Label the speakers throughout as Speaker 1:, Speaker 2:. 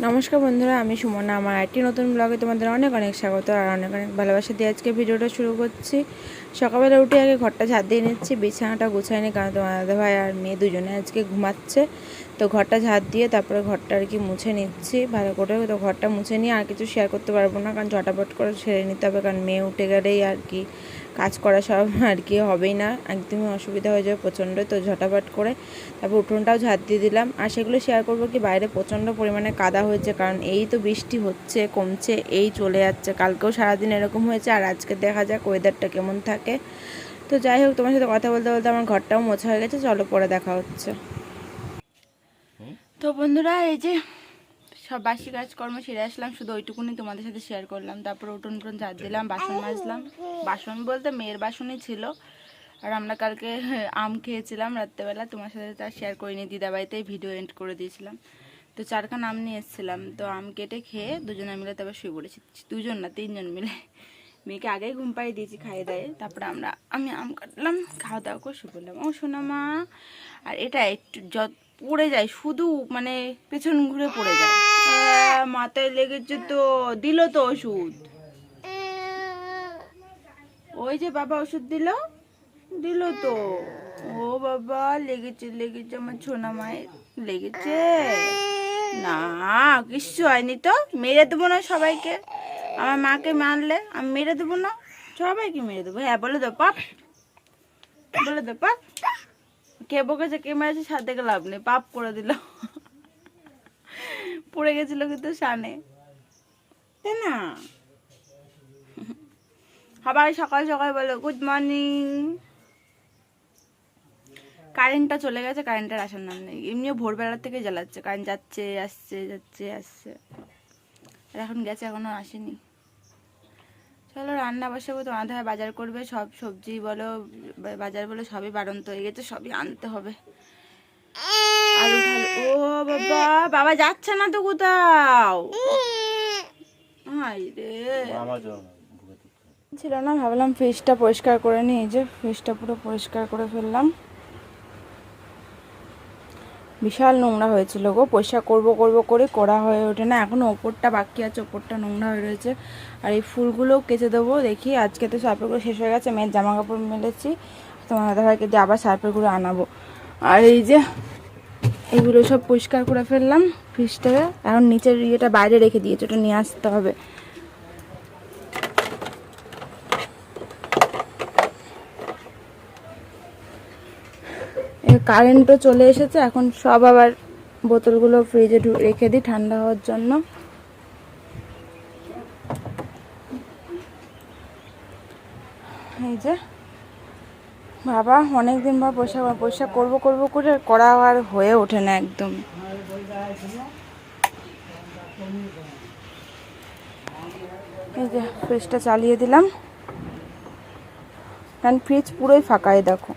Speaker 1: নমস্কার বন্ধুরা, আমি সুমনা। আমার একটি নতুন ব্লগে তোমাদের অনেক অনেক স্বাগত আর অনেক অনেক ভালোবাসা দিয়ে আজকে ভিডিওটা শুরু করছি। সকালবেলা উঠে আগে ঘরটা ঝাড় দিয়ে নিচ্ছি, বিছানাটা গুছাইনি কারণ তোমার দাদাভাই আর মেয়ে দুজনে আজকে ঘুমাচ্ছে। তো ঘরটা ঝাড় দিয়ে তারপরে ঘরটা আর কি মুছে নিচ্ছি ভালো করে। তো ঘরটা মুছে নিয়ে আর কিছু শেয়ার করতে পারবো না, কারণ ঝটাপট করে ছেড়ে নিতে হবে, কারণ মেয়ে উঠে গেলেই আর কি কাজ করা সব আর কি হবেই না, একদমই অসুবিধা হয়ে যাবে প্রচণ্ড। তো ঝটাপট করে তারপর উঠোনটাও ঝাড় দিয়ে দিলাম। আর সেগুলো শেয়ার করবো কি, বাইরে প্রচণ্ড পরিমাণে কাদা হয়েছে, কারণ এই তো বৃষ্টি হচ্ছে কমছে এই চলে যাচ্ছে। কালকেও সারাদিন এরকম হয়েছে, আর আজকে দেখা যাক ওয়েদারটা কেমন থাকে। তো যাই হোক, তোমার সাথে কথা বলতে বলতে আমার ঘরটাও মোছা হয়ে গেছে, চলো পরে দেখা হচ্ছে। তো বন্ধুরা, এই যে সব বাসি কাজকর্ম সেরে আসলাম, শুধু ওইটুকুনি তোমাদের সাথে শেয়ার করলাম। তারপর উঠোন ঝাড় দিলাম, বাসন মাজলাম। বাসন বলতে মেয়ের বাসনই ছিল। আর আমরা কালকে আম খেয়েছিলাম রাত্রেবেলা, তোমার সাথে তার শেয়ার করিনি, দিদাবাড়িতেই ভিডিও এন্ড করে দিয়েছিলাম। তো 4খানা আম নিয়ে এসেছিলাম, তো আম কেটে খেয়ে দুজনে মিলে তারপর শুয়ে পড়েছি। দুজন না, 3জন মিলে। মেয়েকে আগেই ঘুম পাড়িয়ে দিয়েছি খাইয়ে দেয়, তারপরে আমি আম কাটলাম, খাওয়া দাওয়া করে শুয়ে পড়লাম। ও শোনা মা। আর এটা একটু পড়ে যায়, শুধু মানে পেছন ঘুরে পড়ে যায়। মাথায় লেগেছে তো, দিল তো ওষুধ। ওই যে বাবা ওষুধ দিল তো। ও বাবা, লেগেছে আমার ছোনা মায়ের লেগেছে। না, কিচ্ছু হয়নি তো। মেরে দেবো না সবাইকে, আমার মাকে মারলে আমি মেরে দেবো না, সবাইকে মেরে দেবো। হ্যাঁ বলে দো পাপ, বলে দো পাপ। কে বকেছে কে মেরেছে সাথে থেকে লাভ নেই, পাপ করে দিল। পড়ে গেছিল কিন্তু সানে, তাই না? সবাই সকাল সকাল বলো গুড মর্নিং। কারেন্টটা চলে গেছে, কারেন্টের আসার নাম নেই। এমনিও ভোরবেলার থেকে জ্বালাচ্ছে, কারেন্ট যাচ্ছে আসছে যাচ্ছে আসছে। আর এখন গেছে, এখনো আসেনি। চলো রান্না বসাবো। তো আধা বাজার করবে, সব সবজি বলো বাজার বলো সবই বাড়ন্ত হয়ে গেছে, সবই আনতে হবে। আলু ঠালু। ও বাবা, বাবা যাচ্ছে না তো কোথাও। হাই রে, ছিল না, ভাবলাম ফ্রিজটা পরিষ্কার করে নিই। এই যে ফ্রিজটা পুরো পরিষ্কার করে ফেললাম। বিশাল নোংরা হয়েছিল গো, পরিষ্কার করবো করে করা হয়ে ওঠে না। এখনো ওপরটা বাকি আছে, ওপরটা নোংরা হয়ে রয়েছে। আর এই ফুলগুলোও কেচে দেবো দেখি। আজকে তো সার্ফেরগুলো শেষ হয়ে গেছে, মেয়ের জামা কাপড় মেলেছি, তোমার দাদাভাইকে দিয়ে আবার সার্ফেরগুলো আনাবো। আর এই যে এগুলো সব পরিষ্কার করে ফেললাম ফ্রিজটাকে। এখন নিচের ইয়েটা বাইরে রেখে দিয়েছে, ওটা নিয়ে আসতে হবে। কারেন্টও চলে এসেছে, এখন সব আবার বোতলগুলো ফ্রিজে রেখে দিই ঠান্ডা হওয়ার জন্য। এই যে বাবা, অনেকদিন পর পরিষ্কার করবো করে করা আর হয়ে ওঠে না একদম। এই যে ফ্রিজটা চালিয়ে দিলাম, কারণ ফ্রিজ পুরোই ফাঁকাই দেখো।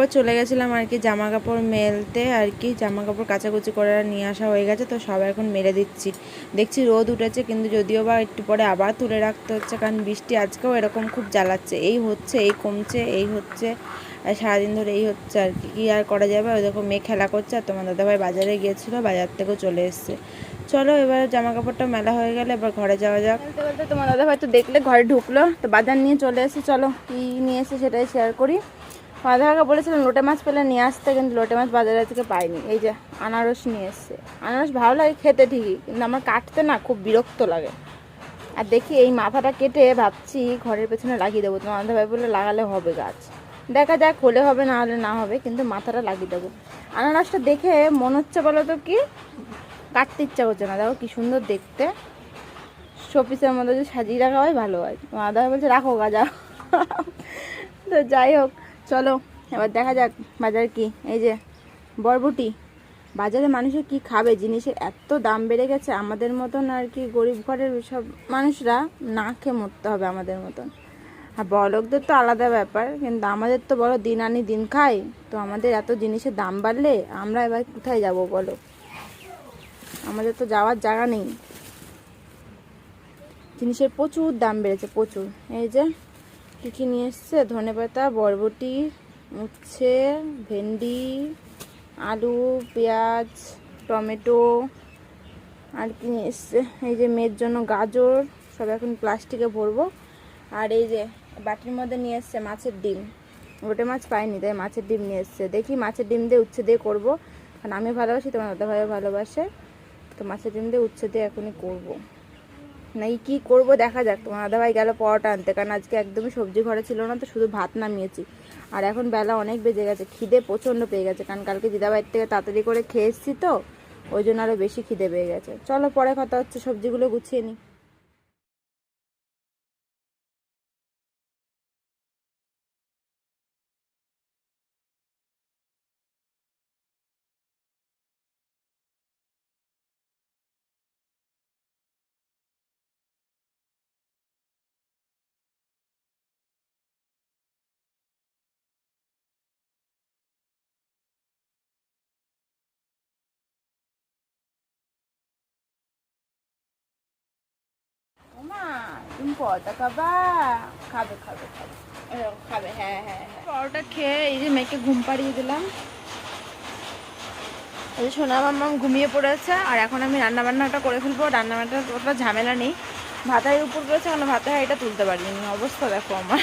Speaker 1: এরপর চলে গেছিলাম আর কি জামা কাপড় মেলতে, আর কি জামা কাপড় কাচাকুচি করে নিয়ে আসা হয়ে গেছে। তো সব এখন মেলে দিচ্ছি। দেখছি রোদ উঠেছে, কিন্তু যদিও বা একটু পরে আবার তুলে রাখতে হচ্ছে, কারণ বৃষ্টি আজকেও এরকম খুব জ্বালাচ্ছে। এই হচ্ছে এই কমছে, এই হচ্ছে, আর সারাদিন ধরে এই হচ্ছে আর কি। কী আর করা যাবে। ওই দেখো মেয়ে খেলা করছে, আর তোমার দাদাভাই বাজারে গিয়েছিলো, বাজার থেকেও চলে এসছে। চলো এবার জামা কাপড়টা মেলা হয়ে গেলে এবার ঘরে যাওয়া যাক। বলতে বলতে তোমার দাদাভাই তো দেখলে ঘরে ঢুকলো, তো বাজার নিয়ে চলে এসে। চলো কী নিয়ে এসে সেটাই শেয়ার করি। দাদাকে বলেছিলাম লোটে মাছ পেলে নিয়ে আসতে, কিন্তু লোটে মাছ বাজারে থেকে পাইনি। এই যে আনারস নিয়ে এসছে। আনারস ভালো লাগে খেতে ঠিকই, কিন্তু আমার কাটতে না খুব বিরক্ত লাগে। আর দেখি এই মাথাটা কেটে ভাবছি ঘরের পেছনে লাগিয়ে দেবো। তোমার দাদাভাই বলে লাগালে হবে গাছ, দেখা যাক হলে হবে না হলে না হবে, কিন্তু মাথাটা লাগিয়ে দেবো। আনারসটা দেখে মনে হচ্ছে বলো তো কি, কাটতে ইচ্ছা করছে না। দেখো কি সুন্দর দেখতে, শোপিসের মধ্যে যে সাজিয়ে রাখা হয় ভালো হয়। তোমার দাদাভাই বলছে রাখো গাজা। তো যাই হোক, চলো এবার দেখা যাক বাজারে কি। এই যে বরবটি, বাজারে মানুষের কি খাবে, জিনিসের এত দাম বেড়ে গেছে। আমাদের মতন আর কি গরিব ঘরের সব মানুষরা না খেয়ে মরতে হবে আমাদের মতন। আর বড়লোকদের তো আলাদা ব্যাপার, কিন্তু আমাদের তো বড় দিন আনি দিন খাই। তো আমাদের এত জিনিসের দাম বাড়লে আমরা এবার কোথায় যাব বলো? আমাদের তো যাওয়ার জায়গা নেই। জিনিসের প্রচুর দাম বেড়েছে, প্রচুর। এই যে কী কী নিয়ে এসছে, ধনেপাতা, বরবটি, উচ্ছে, ভেন্ডি, আলু, পেঁয়াজ, টমেটো আর কি নিয়ে এসছে, এই যে মেয়ের জন্য গাজর, সব এখন প্লাস্টিকে ভরবো। আর এই যে বাটির মধ্যে নিয়ে এসছে মাছের ডিম, ওটা মাছ পাইনি তাই মাছের ডিম নিয়ে এসছে। দেখি মাছের ডিম দিয়ে উচ্ছে দিয়ে করবো, কারণ আমি ভালোবাসি, তোমার দাদা ভাইও ভালোবাসে, তো মাছের ডিম দিয়ে উচ্ছে দিয়ে এখনই করবো। নাকি কী করবো দেখা যাক। তোমার দাদা ভাই গেল পরোটা আনতে, কারণ আজকে একদমই সবজি ঘরে ছিল না, তো শুধু ভাত নামিয়েছি। আর এখন বেলা অনেক বেজে গেছে, খিদে প্রচণ্ড পেয়ে গেছে, কারণ কালকে দিদাবাড়ির থেকে তাড়াতাড়ি করে খেয়ে এসেছি, তো ওই জন্য আরও বেশি খিদে পেয়ে গেছে। চলো পরে কথা হচ্ছে, সবজিগুলো গুছিয়ে নিই। মা তুমি পরোটা খাবা? খাবে খাবে খাবে, এরকম খাবে, হ্যাঁ হ্যাঁ হ্যাঁ। পরোটা খেয়ে এই যে মেয়েকে ঘুম পাড়িয়ে দিলাম। এই যে সোনা মাম্মা ঘুমিয়ে পড়েছে, আর এখন আমি রান্নাবান্নাটা করে ফেলবো। রান্নাবান্নাটা অতটা ঝামেলা নেই, ভাতার উপর করেছে, কারণ ভাতের হাঁড়িটা তুলতে পারিনি। অবস্থা দেখো আমার,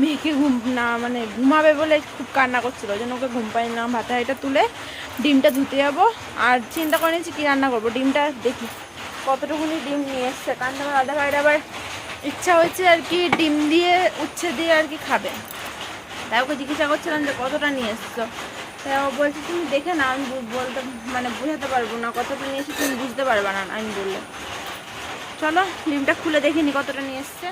Speaker 1: মেয়েকে ঘুম না মানে ঘুমাবে বলে খুব কান্না করছিল, ওই জন্য ওকে ঘুম পাইনি না। ভাতের হাঁড়িটা তুলে ডিমটা ধুতে যাবো, আর চিন্তা করে নিয়েছি কী রান্না করবো। ডিমটা দেখি কতটুকুনি ডিম নিয়ে এসছে, কারণ আমার দাদা ভাইয়ের আবার ইচ্ছা হয়েছে আর কি ডিম দিয়ে উচ্ছে দিয়ে আর কি খাবে, তাই ওকে জিজ্ঞাসা করছিলাম যে কতটা নিয়ে এসছো। তাই ও বলছে তুমি দেখে না, আমি বলতে মানে বোঝাতে পারবো না, কতটা নিয়ে এসে তুমি বুঝতে পারবে না আমি বললে। চলো ডিমটা খুলে দেখিনি কতটা নিয়ে এসছে।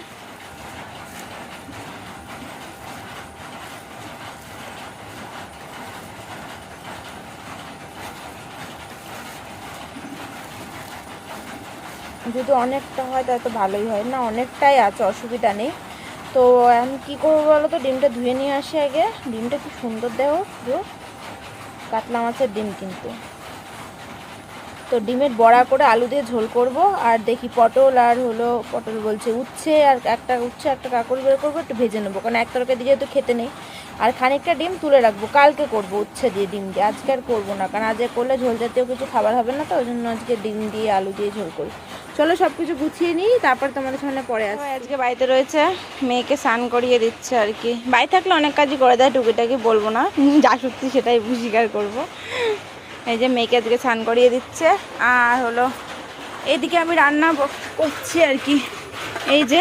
Speaker 1: যদি অনেকটা হয় তাহলে তো ভালোই হয়, না অনেকটাই আছে, অসুবিধা নেই। তো আমি কী করবো বলো তো, ডিমটা ধুয়ে নিয়ে আসি আগে। ডিমটা কি সুন্দর দেখো, পুরো কাতলা মাছের ডিম কিন্তু। তো ডিমের বড়া করে আলু দিয়ে ঝোল করব, আর দেখি পটল আর হলো পটল বলছে উচ্ছে, আর একটা উচ্ছে একটা কাঁকড় বের করবো, একটু ভেজে নেবো, কারণ এক তরকারি দিয়ে তো খেতে নেই। আর খানিকটা ডিম তুলে রাখবো, কালকে করব উচ্ছে দিয়ে ডিম দিয়ে, আজকে আর করবো না, কারণ আজকে করলে ঝোল জাতীয় কিছু খাবার হবে না, তো ওই জন্য আজকে ডিম দিয়ে আলু দিয়ে ঝোল করি। চলো সব কিছু গুছিয়ে নিই, তারপর তোমাদের সামনে পরে আসবো। আজকে বাড়িতে রয়েছে, মেয়েকে স্নান করিয়ে দিচ্ছে আর কি। বাড়ি থাকলে অনেক কাজই করে দেয়, টুকিটাকি বলবো না, যা সত্যি সেটাই স্বীকার করবো। এই যে মেয়েকে আজকে স্নান করিয়ে দিচ্ছে, আর হলো এইদিকে আমি রান্না করছি আর কি। এই যে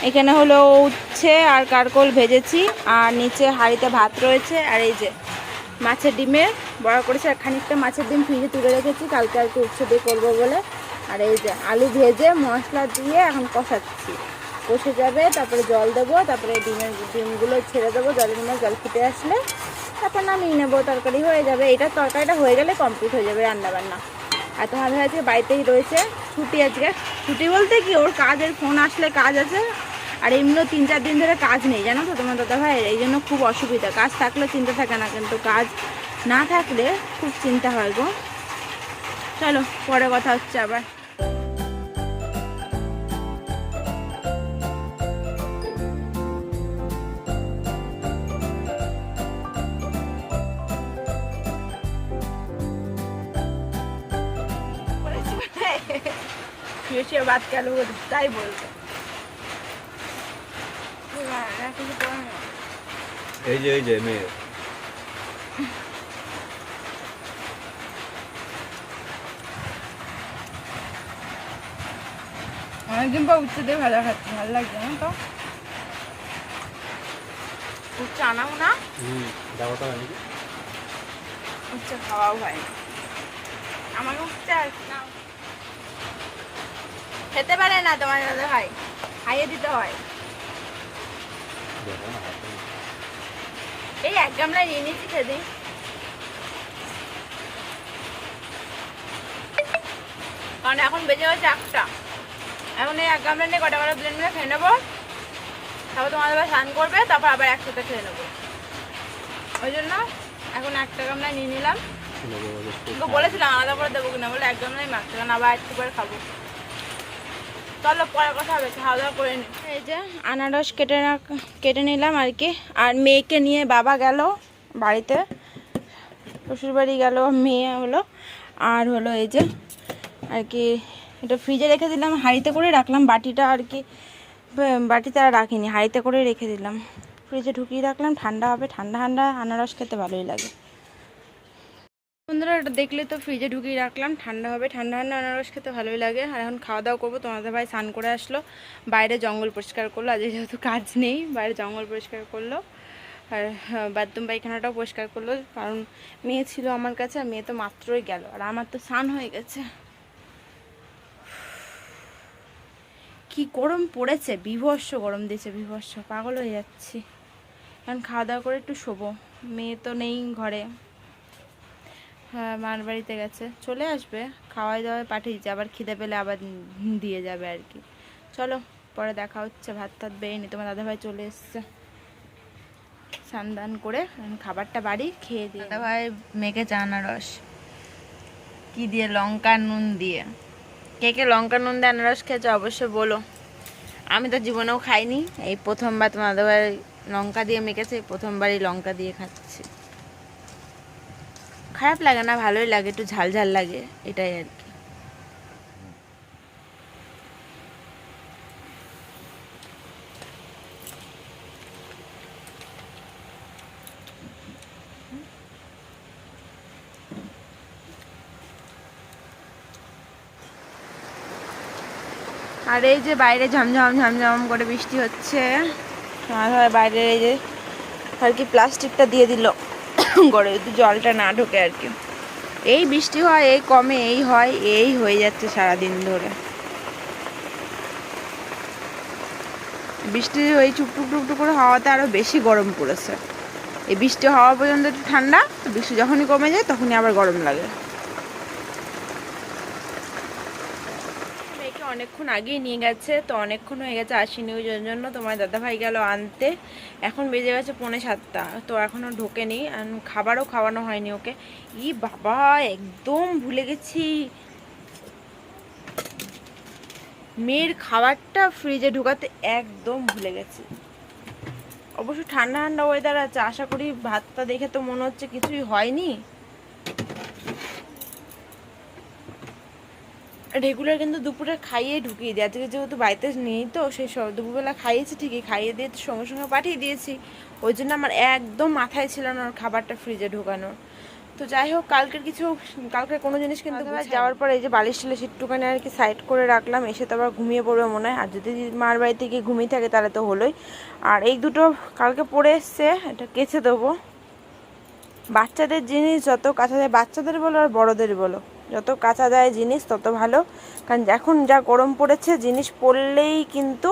Speaker 1: এখানে হলো উচ্ছে আর কারকোল ভেজেছি, আর নিচে হাঁড়িতে ভাত রয়েছে, আর এই যে মাছের ডিমের বড়া করেছি, আর খানিকটা মাছের ডিম ফ্রিজে তুলে রেখেছি কালকে আর কি উচ্ছে দিয়ে করবো বলে। আর এই যে আলু ভেজে মশলা দিয়ে এখন কষাচ্ছি, কষে যাবে, তারপরে জল দেবো, তারপরে ডিমগুলো ছেড়ে দেবো, জলের মধ্যে জল ফুটে আসলে তারপর নামিয়ে নেবো, তরকারি হয়ে যাবে। এটা তরকারিটা হয়ে গেলে কমপ্লিট হয়ে যাবে রান্নাবান্না। আর তোমার ভাই আজকে বাড়িতেই রয়েছে, ছুটি আজকে। ছুটি বলতে কি, ওর কাজের ফোন আসলে কাজ আছে, আর এমনিও 3-4 দিন ধরে কাজ নেই জানো তো তোমার দাদা ভাই, এই জন্য খুব অসুবিধা। কাজ থাকলে চিন্তা থাকে না, কিন্তু কাজ না থাকলে খুব চিন্তা হয় গো। চলো পরে কথা হচ্ছে আবার। শুয়ে বাদ গেল তাই বলতো,
Speaker 2: এই যে মেয়ে
Speaker 1: অনেকদিন পর উচ্ছে দিয়ে ভাজা খাচ্ছি, ভালো লাগছে না তো। উচ্ছে আনাও না, উচ্ছে খাওয়াও হয়, আমাকে উচ্ছে আর না খেতে পারে না তোমার দাদা ভাই, খাইয়ে দিতে হয়। এই এক গামলা নিয়ে নিয়েছি সেদিন, কারণ এখন বেজে গেছে 1টা, এখন এই এক গামলা নিয়ে কটা দুজন মিলে খেয়ে নেবো, তারপর তোমার দাদা স্নান করবে, তারপর আবার একসাথে খেয়ে নেবো। ওই জন্য এখন 1টা গামলা নিয়ে নিলাম। বলেছিলাম আলাদা করে দেবো কিনা, বলে এক গামলাই মাখতে, কারণ আবার একটু করে খাবো। চলো পরে কথা হবে, খাওয়া দাওয়া করে নি। এই যে আনারস কেটে নিলাম আর কি। আর মেয়েকে নিয়ে বাবা গেল বাড়িতে, শ্বশুরবাড়ি গেল, মেয়ে হলো, আর হলো এই যে আর কি এটা ফ্রিজে রেখে দিলাম, হাঁড়িতে করে রাখলাম, বাটিটা আর কি বাটিতে আর রাখিনি, হাঁড়িতে করে রেখে দিলাম, ফ্রিজে ঢুকিয়ে রাখলাম, ঠান্ডা হবে, ঠান্ডা ঠান্ডা আনারস খেতে ভালোই লাগে। বন্ধুরা এটা দেখলে তো ফ্রিজে ঢুকিয়ে রাখলাম, ঠান্ডা হবে, ঠান্ডা ঠান্ডা আনারস খেতে ভালোই লাগে। আর এখন খাওয়া দাওয়া করবো। তোমাদের ভাই স্নান করে আসলো, বাইরে জঙ্গল পরিষ্কার করলো, আজ যেহেতু কাজ নেই বাইরে জঙ্গল পরিষ্কার করলো, আর বাথরুম পায়খানাটাও পরিষ্কার করলো, কারণ মেয়ে ছিল আমার কাছে, আর মেয়ে তো মাত্রই গেল, আর আমার তো স্নান হয়ে গেছে। কি গরম পড়েছে, বীভৎস গরম দিয়েছে, বীভৎস, পাগল হয়ে যাচ্ছি। এখন খাওয়া দাওয়া করে একটু শোবো, মেয়ে তো নেই ঘরে, হ্যাঁ মার বাড়িতে গেছে, চলে আসবে, খাওয়াই দাওয়ায় পাঠিয়েছে, আবার খিদে পেলে আবার দিয়ে যাবে আর কি। চলো পরে দেখা হচ্ছে, ভাত টাত বেয়ে নি, তোমার দাদাভাই চলে এসছে স্নান করে, খাবারটা বাড়ি খেয়ে দিয়ে। দাদাভাই মেখেছে আনারস কি দিয়ে, লঙ্কা নুন দিয়ে। কে কে লঙ্কা নুন দিয়ে আনারস খেয়েছো অবশ্যই বলো, আমি তো জীবনেও খাইনি, এই প্রথমবার তোমার দাদাভাই লঙ্কা দিয়ে মেখেছে, প্রথমবারই লঙ্কা দিয়ে খাচ্ছি। খারাপ লাগে না, ভালোই লাগে, একটু ঝাল ঝাল লাগে, এটাই আর কি। আর এই যে বাইরে ঝমঝম ঝমঝম করে বৃষ্টি হচ্ছে, আর হয় বাইরে এই যে আর কি প্লাস্টিকটা দিয়ে দিল গড়ে, যদি জলটা না ঢোকে আর কি। এই বৃষ্টি হয়, এই কমে, এই হয়, এই হয়ে যাচ্ছে সারাদিন ধরে। বৃষ্টি ওই টুকটুক টুকটুক করে হাওয়াতে আরো বেশি গরম পড়েছে। এই বৃষ্টি হওয়া পর্যন্ত একটু ঠান্ডা, তো বৃষ্টি যখনই কমে যায় তখনই আবার গরম লাগে। মেয়েকে অনেকক্ষণ আগেই নিয়ে গেছে, তো অনেকক্ষণ হয়ে গেছে আসেনি, ওই জন্য তোমার দাদাভাই গেল আনতে, এখন বেজে গেছে 6:45, তো এখনও ঢোকেনি, খাবারও খাওয়ানো হয়নি ওকে। ই বাবা একদম ভুলে গেছি, মেয়ের খাবারটা ফ্রিজে ঢুকাতে একদম ভুলে গেছি। অবশ্য ঠান্ডা ঠান্ডা ওয়েদার আছে, আশা করি ভাতটা দেখে তো মনে হচ্ছে কিছুই হয়নি। রেগুলার কিন্তু দুপুরে খাইয়ে ঢুকিয়ে দিই, আজকে যেহেতু বাড়িতে নেই তো সেই সব দুপুরবেলা খাইয়েছি ঠিকই, খাইয়ে দিয়ে সঙ্গে সঙ্গে পাঠিয়ে দিয়েছি, ওই জন্য আমার একদম মাথায় ছিল না ওর খাবারটা ফ্রিজে ঢোকানোর। তো যাই হোক, কালকের কোনো জিনিস কিন্তু যাওয়ার পর এই যে বালিশ টালিশ একটুখানি আর কি সাইড করে রাখলাম, এসে তো আবার ঘুমিয়ে পড়বে মনে হয়, আর যদি মার বাড়িতে গিয়ে ঘুমিয়ে থাকে তাহলে তো হলোই। আর এই দুটো কালকে পরে এসছে, এটা কেচে দেবো। বাচ্চাদের জিনিস যত কাঁচা যায়, বাচ্চাদের বলো আর বড়দের বলো, যত কাঁচা যায় জিনিস তত ভালো, কারণ এখন যা গরম পড়েছে, জিনিস পরলেই কিন্তু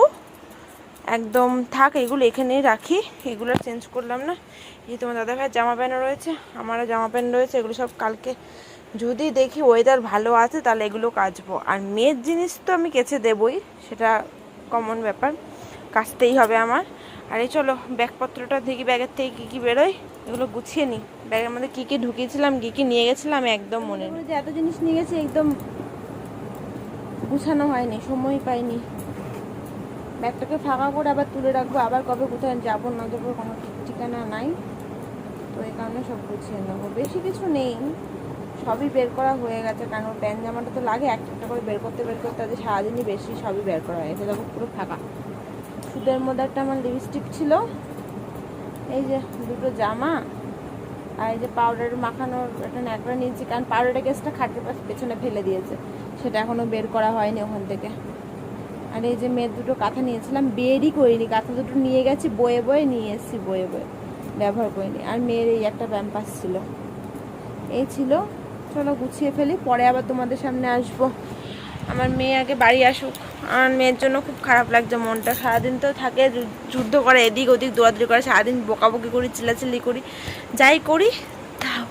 Speaker 1: একদম থাক, এগুলো এখানেই রাখি, এগুলো চেঞ্জ করলাম না। এই তোমার দাদাভাইয়ের জামা প্যান্টও রয়েছে, আমারও জামা প্যান্ট রয়েছে, এগুলো সব কালকে যদি দেখি ওয়েদার ভালো আছে তাহলে এগুলো কাচবো। আর মেয়ের জিনিস তো আমি কেচে দেবই, সেটা কমন ব্যাপার, কাচতেই হবে আমার। আর এই চলো ব্যাগপত্রটা দেখি, ব্যাগের থেকে কী কী বেরোয় এগুলো গুছিয়ে নিই। ব্যাগের মধ্যে কী কী ঢুকিয়েছিলাম, কী কী নিয়ে গেছিলাম একদম মনে নেই, যে এত জিনিস নিয়ে গেছি একদম গুছানো হয়নি, সময় পাইনি। ব্যাগটাকে ফাঁকা করে আবার তুলে রাখবো, আবার কবে কোথায় যাবো না যাবো কোনো ঠিক ঠিকানা নাই, তো এই কারণে সব গুছিয়ে নেবো। বেশি কিছু নেই, সবই বের করা হয়ে গেছে, কারণ প্যান্ট জামাটা তো লাগে একটা একটা করে বের করতে আজকে সারাদিনই বেশি, সবই বের করা হয়েছে, দেখো পুরো ফাঁকা। সুদের মধ্যে একটা আমার লিপস্টিক ছিল, এই যে দুটো জামা, আর এই যে পাউডার মাখানোর একটা ন্যাকড়া নিয়েছি, কারণ পাউডারটা গ্যাসটা খাটের পেছনে ফেলে দিয়েছে, সেটা এখনও বের করা হয়নি ওখান থেকে। আর এই যে মেয়ের দুটো কাঁথা নিয়েছিলাম, বেরই করিনি, কাঁথা দুটো নিয়ে গেছি, বয়ে বয়ে নিয়ে এসেছি, বয়ে বয়ে ব্যবহার করিনি। আর মেয়ের এই একটা প্যাম্পাস ছিল, এই ছিল। চলো গুছিয়ে ফেলি, পরে আবার তোমাদের সামনে আসবো। আমার মেয়ে আগে বাড়ি আসুক, আমার মেয়ের জন্য খুব খারাপ লাগছে মনটা, সারাদিন তো থাকে যুদ্ধ করে, এদিক ওদিক দৌড়াদৌড়ি করে, সারাদিন বকাবকি করি, চিল্লাচিল্লি করি, যাই করি তাও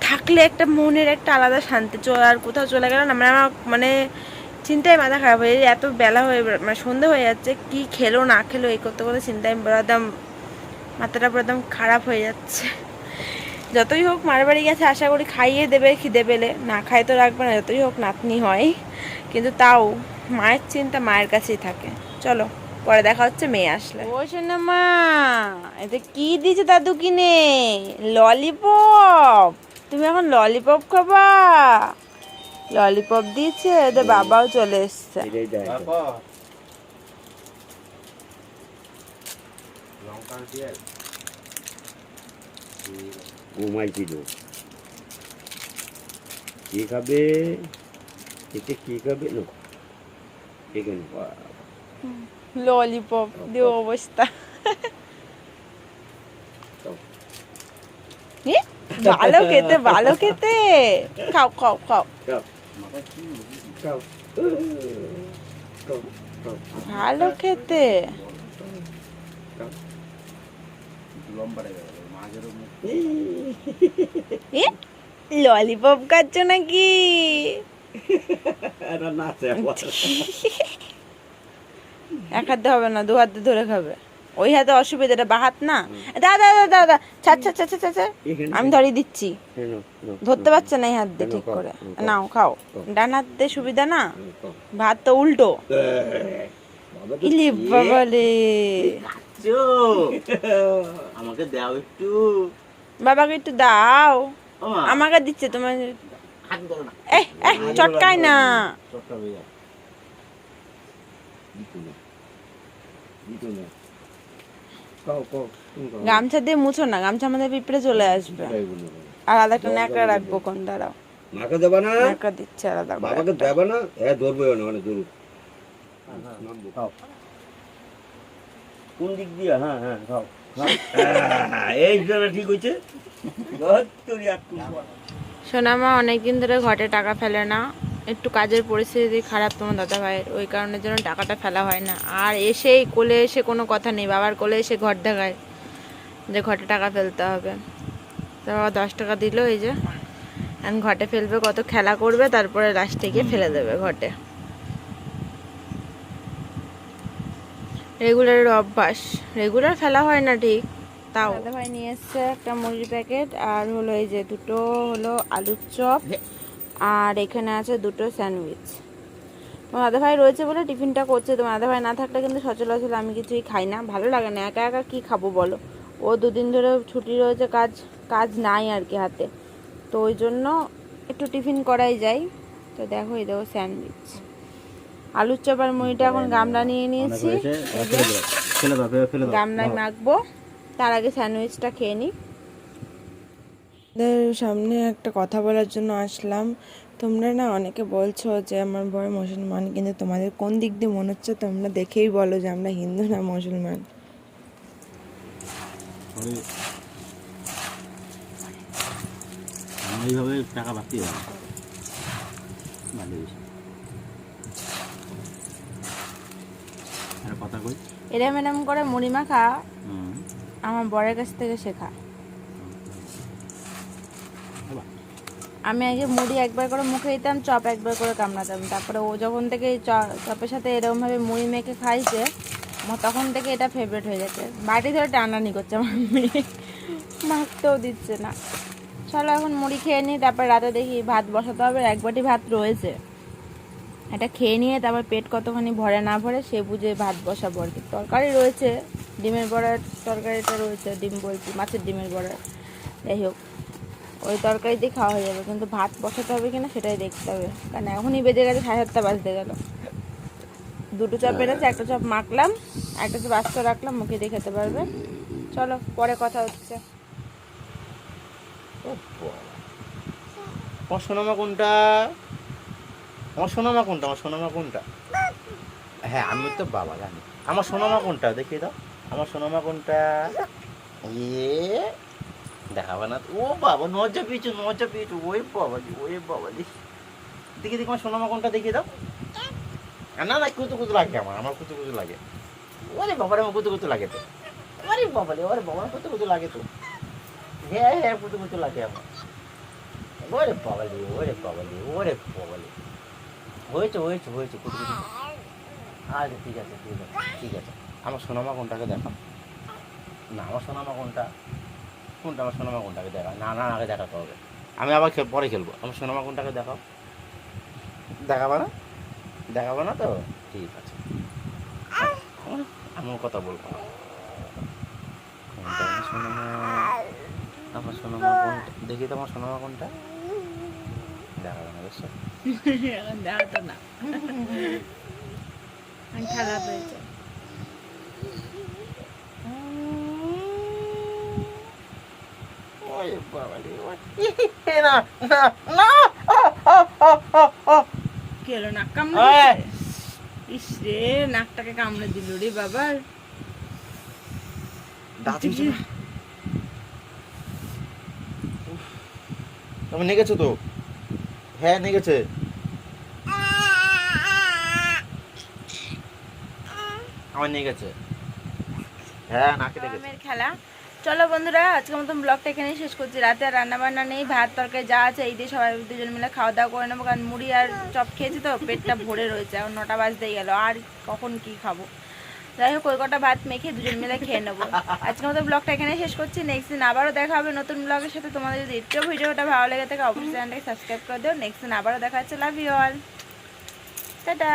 Speaker 1: থাকলে একটা মনের একটা আলাদা শান্তি। আর কোথাও চলে গেল না মানে চিন্তায় মাথা খারাপ হয়ে যায়, এত বেলা হয়ে মানে সন্ধে হয়ে যাচ্ছে, কি খেলো না খেলো এই করতে করতে চিন্তায় একদম মাথাটা পুরো একদম খারাপ হয়ে যাচ্ছে। যতই হোক মার বাড়ি গেছে, আশা করি খাইয়ে দেবে, খিদে পেলে, না খাই তো রাখবে না, যতই হোক নাতনি হয়, কিন্তু তাও মায়ের চিন্তা মায়ের কাছেই থাকে। চলো পরে দেখা হচ্ছে মেয়ে আসলে। ও শোনা মা, এটা কি দিয়েছে দাদু কিনে? ললিপপ। তুমি এখন ললিপপ খাবা? ললিপপ দিয়েছে, ওদের বাবাও চলে এসছে।
Speaker 3: এটাই দেয়
Speaker 2: লঙ্কা দিয়ে
Speaker 3: ঘুমাইছিল। কি খাবে? এতে কি খাবে? না এখানে
Speaker 1: ললিপপ দিয়ে অবস্থা। এ, ভালো খেতে, ভালো খেতে। খাও খাও খাও,
Speaker 3: খাও খাও খাও খাও
Speaker 1: ভালো খেতে।
Speaker 2: লম্বা রেখে গেল মাঝের মুখ
Speaker 1: এ, ললিপপ খাচ্ছ নাকি?
Speaker 3: এটা নাচে আবার।
Speaker 1: এক হাতে হবে না, দু হাতে ধরে খাবে। ওই হাতে অসুবিধাটা, বা হাত না। দাদা দাদা দাদা, ছাড় ছাড় ছাড় ছাড় ছাড়। আমি ধরিয়ে দিচ্ছি। ধরতে পারছে না এই হাত দিয়ে ঠিক করে। নাও খাও, ডান হাত দিয়ে সুবিধা না, ভাত তো উল্টো। ইলি বাবালে,
Speaker 2: আমাকে দাও একটু।
Speaker 1: বাবাকে একটু দাও।
Speaker 2: ও মা,
Speaker 1: আমাকে দিচ্ছে তোমার।
Speaker 2: হাত ধরো না।
Speaker 1: চটকায় না।
Speaker 2: চটকা হয়ে যায়।
Speaker 3: খাও খাও তুমি খাও।
Speaker 1: গামছা দিয়ে মুছো না, গামছা আমাদের পিঁপড়ে চলে আসবে। আর আলাদা ন্যাকড়া রাখবো কোন দাঁড়াও।
Speaker 3: মাকে দেবা না?
Speaker 1: ন্যাকড়া দিচ্ছে আলাদা করে
Speaker 3: বাবাকে
Speaker 1: একটা।
Speaker 3: দেবা না? হ্যাঁ ধরবে না, মানে ধরুক।
Speaker 2: খাও। কোন দিক দিয়ে? হ্যাঁ হ্যাঁ খাও।
Speaker 3: এই জন্য ঠিক হয়েছে।
Speaker 1: সোনামা অনেকদিন ধরে ঘটে টাকা ফেলে না, একটু কাজের পরিস্থিতি খারাপ তোমার দাদা ভাইয়ের, ওই কারণের জন্য টাকাটা ফেলা হয় না। আর এসেই কোলে এসে কোনো কথা নেই, বাবার কোলে এসে ঘর দেখায় যে ঘটে টাকা ফেলতে হবে। তো বাবা 10 টাকা দিল, এই যে এখন ঘটে ফেলবে, কত খেলা করবে, তারপরে লাস্টে গিয়ে ফেলে দেবে ঘটে। রেগুলারের অভ্যাস, রেগুলার ফেলা হয় না ঠিক, তাও। দাদা ভাই নিয়ে এসছে একটা মুড়ির প্যাকেট, আর হলো এই যে দুটো হলো আলুর চপ, আর এখানে আছে দুটো স্যান্ডউইচ। তোমার দাদা ভাই রয়েছে বলে টিফিনটা করছে, তোমার দাদা ভাই না থাকলে কিন্তু সচরাচর আমি কিছুই খাই না, ভালো লাগে না, একা একা কি খাবো বলো। ও দুদিন ধরে ছুটি রয়েছে, কাজ কাজ নাই আর কি হাতে, তো ওই জন্য একটু টিফিন করাই যায়। তো দেখো, এই দেখো স্যান্ডউইচ, আলুর চপ আর মুড়িটা এখন গামলা নিয়ে নিয়েছি,
Speaker 2: ফেলে দাও ফেলে দাও।
Speaker 1: গামলায় মাখবো, তার আগে স্যান্ডউইচটা খেয়ে নিই। সামনে একটা কথা বলার জন্য আসলাম। তোমরা না অনেকে বলছো যে আমার বড় মুসলমান, কিন্তু তোমাদের কোন দিক দিয়ে মনে হচ্ছে তোমরা দেখেই বলো যে আমরা হিন্দু না মুসলমান।
Speaker 2: এইভাবে টাকা বাড়তি যাবে ভালো বেশি। একটা কথা কই,
Speaker 1: এরম এরম করে মুড়ি মাখা আমার বরের কাছ থেকে শেখা। আমি আগে মুড়ি একবার করে মুখে দিতাম, চপ একবার করে কামড়াতাম, তারপরে ও যখন থেকে এই চপের সাথে এরকমভাবে মুড়ি মেখে খাইছে, আমার তখন থেকে এটা ফেভারিট হয়ে যাচ্ছে। বাটি ধরে টানানি করছে আমার মেয়ে, মাখতেও দিচ্ছে না। চলো এখন মুড়ি খেয়ে নিই, তারপর রাতে দেখি ভাত বসাতে হবে, এক বাটি ভাত রয়েছে, এটা খেয়ে নিয়ে তারপর পেট কতখানি ভরে না ভরে সে বুঝে ভাত বসাবো আর কি। তরকারি রয়েছে, ডিমের বড়ার তরকারিটা রয়েছে, ডিম বলছি মাছের ডিমের বড়া, যাই হোক ওই তরকারি দিয়ে খাওয়া হয়ে যাবে, কিন্তু ভাত বসাতে হবে কিনা সেটাই দেখতে হবে, কারণ এখনই বেজে গেছে 7:30 বাজতে গেল। দুটো চপ এনেছে, একটা চপ মাখলাম, একটা চপ আস্ত রাখলাম, মুখে দিয়ে খেতে পারবে। চলো পরে কথা হচ্ছে।
Speaker 2: আমার সোনামা কোনটা? আমার সোনামা কোনটা? আমার সোনামা কোনটা? হ্যাঁ আমি তো বাবা জানি। আমার সোনামা কোনটা দেখিয়ে দাও, আমার সোনামা কোনটা? ইয়ে দেখাবে না? ও বাবা, নজা পিছু নজা পিছু, ওই বাবাজি ওই বাবাজি। দেখি দেখি আমার সোনামা কোনটা দেখিয়ে দাও। না না, কুতু কুতু লাগে, আমার আমার কুতু কুতু লাগে। ওরে বাবারে, আমার কুতু কুতু লাগে তো। ওরে বাবারে, ওরে বাবা, কুতু কুতু লাগে তো। হ্যাঁ হ্যাঁ, কুতু কুতু লাগে আমার। ওরে বাবালি, ওরে বাবালি, ওরে বাবালি। হয়েছে হয়েছে হয়েছে, কুতু কুতু। আচ্ছা ঠিক আছে ঠিক আছে ঠিক আছে। আমার সোনামা কোনটাকে দেখা? না আমার সোনামা কোনটা? কোনটা আমার সোনামা কোনটাকে দেখা? না না, আগে দেখাতে হবে, আমি আবার পরে খেলবো। আমার সোনামা কোনটাকে দেখাও। দেখাবো না? দেখাবো না তো? ঠিক আছে। এমন কথা বলবো না। কোনটা আমার সোনামা? আমার সোনামা কোনটা? দেখি তো আমার সোনামা কোনটা? দেখা যাবে না, বুঝছো?
Speaker 1: এখন দেখাতো না, খারাপ হয়েছে।
Speaker 2: ওই বাবা রে, না না না,
Speaker 1: কি হলো, নাক কামড়ে দিয়েছে? ইস রে, নাকটাকে কামড়ে দিল রে বাবা।
Speaker 2: দাঁত হয়েছে না। তুমি নেগেছো তো? হ্যাঁ নেগেছে। আমার নেগেছে। হ্যাঁ নাকে লেগেছে।
Speaker 1: গরমের খেলা। চলো বন্ধুরা, আজকের মতন ব্লগটা এখানেই শেষ করছি। রাতে আর রান্না বান্না নেই, ভাত তরকারি যা আছে এই দিয়ে সবাই দুজন মিলে খাওয়া দাওয়া করে নেবো, কারণ মুড়ি আর চপ খেয়েছি তো পেটটা ভরে রয়েছে। এখন 9টা বাজতেই গেল, আর কখন কি খাবো। যাই হোক, ওই কটা ভাত মেখে দুজন মিলে খেয়ে নেবো। আজকের মতো ব্লগটা এখানে শেষ করছি। নেক্সট দিন আবারও দেখা হবে নতুন ব্লগের সাথে। তোমাদের যদি একটু ভিডিওটা ভালো লেগে থাকে অবশ্যই চ্যানেলটাকে সাবস্ক্রাইব করে দিও। নেক্সট দিন আবারও দেখা হচ্ছে। Love you all, tata.